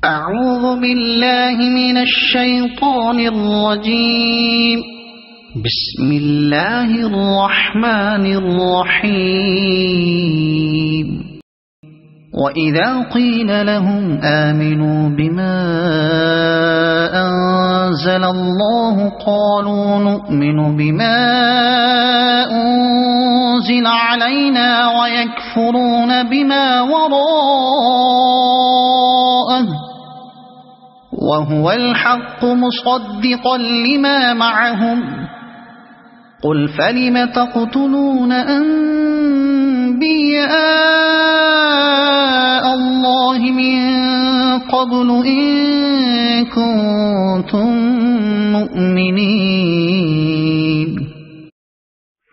أعوذ بالله من الشيطان الرجيم. بسم الله الرحمن الرحيم. وإذا قيل لهم آمنوا بما أنزل الله قالوا نؤمن بما أنزل علينا ويكفرون بما وراءه وهو الحق مصدقا لما معهم قل فلم تقتلون أنبياء الله من قبل إن كنتم مؤمنين.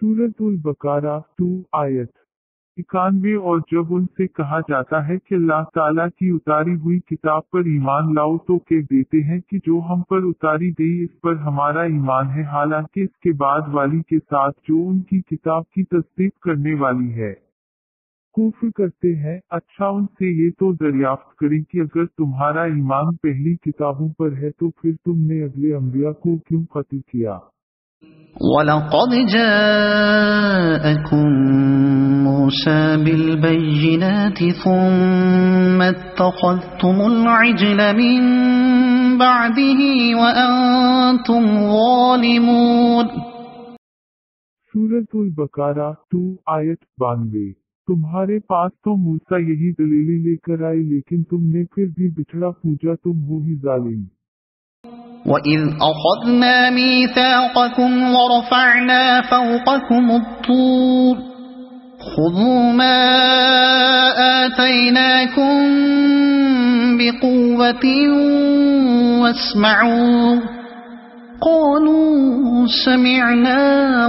سورۃ البقرہ 2 آیت 91. اور جب ان سے کہا جاتا ہے کہ اللہ تعالیٰ کی اتاری ہوئی کتاب پر ایمان لاؤ تو کہہ دیتے ہیں کہ جو ہم پر اتاری گئی اس پر ہمارا ایمان ہے، حالانکہ اس کے بعد والی کے ساتھ جو ان کی کتاب کی تصدیق کرنے والی ہے کفر کرتے ہیں. اچھا ان سے یہ تو دریافت کریں کہ اگر تمہارا ایمان پہلی کتابوں پر ہے تو پھر تم نے اگلے انبیاء کو کیوں قتل کیا؟ وَلَقَدْ جَاءَكُم مُوسَى بِالْبَيِّنَاتِ ثُمَّ اتَّخَذْتُمُ الْعِجْلَ مِن بَعْدِهِ وَأَنتُمْ ظَالِمُونَ. سورۃ البقرہ 2 آیت 92. تمہارے پاس تو موسیٰ یہی دلیلیں لے کر آئے لیکن تم نے پھر بھی بچھڑا پوجا، تم ہو ہی ظالم. وَإِذْ أَخَذْنَا مِيثَاقَكُمْ وَرَفَعْنَا فَوْقَكُمُ الطُّورَ خُذُوا مَا آتَيْنَاكُمْ بِقُوَّةٍ وَاسْمَعُوا قَالُوا سَمِعْنَا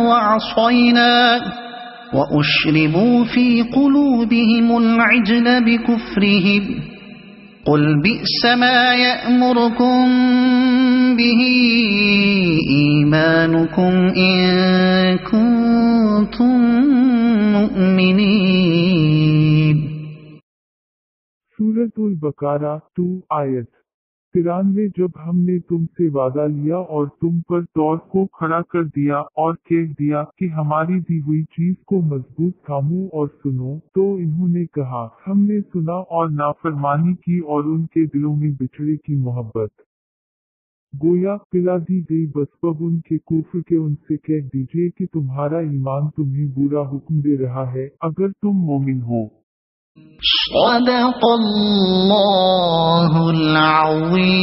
وَعَصَيْنَا وَأُشْرِبُوا فِي قُلُوبِهِمُ الْعِجْلَ بِكُفْرِهِمْ قُلْ بِئْسَ مَا يَأْمُرُكُمْ بِهِ إِيمَانُكُمْ إِن كُنتُم مُّؤْمِنِينَ. سورۃ البقرہ 2 آیت 93. جب ہم نے تم سے وعدہ لیا اور تم پر طور کو کھڑا کر دیا اور کہہ دیا کہ ہماری دی ہوئی چیز کو مضبوط تھامو اور سنو، تو انہوں نے کہا ہم نے سنا اور نافرمانی کی اور ان کے دلوں میں بچھڑے کی محبت. گویا پلا دی گئی بسبب ان کے کفر کے ان سے کہہ دیجئے کہ تمہارا ایمان تمہیں برا حکم دے رہا ہے اگر تم مومن ہو. صدق اللہ العظیم.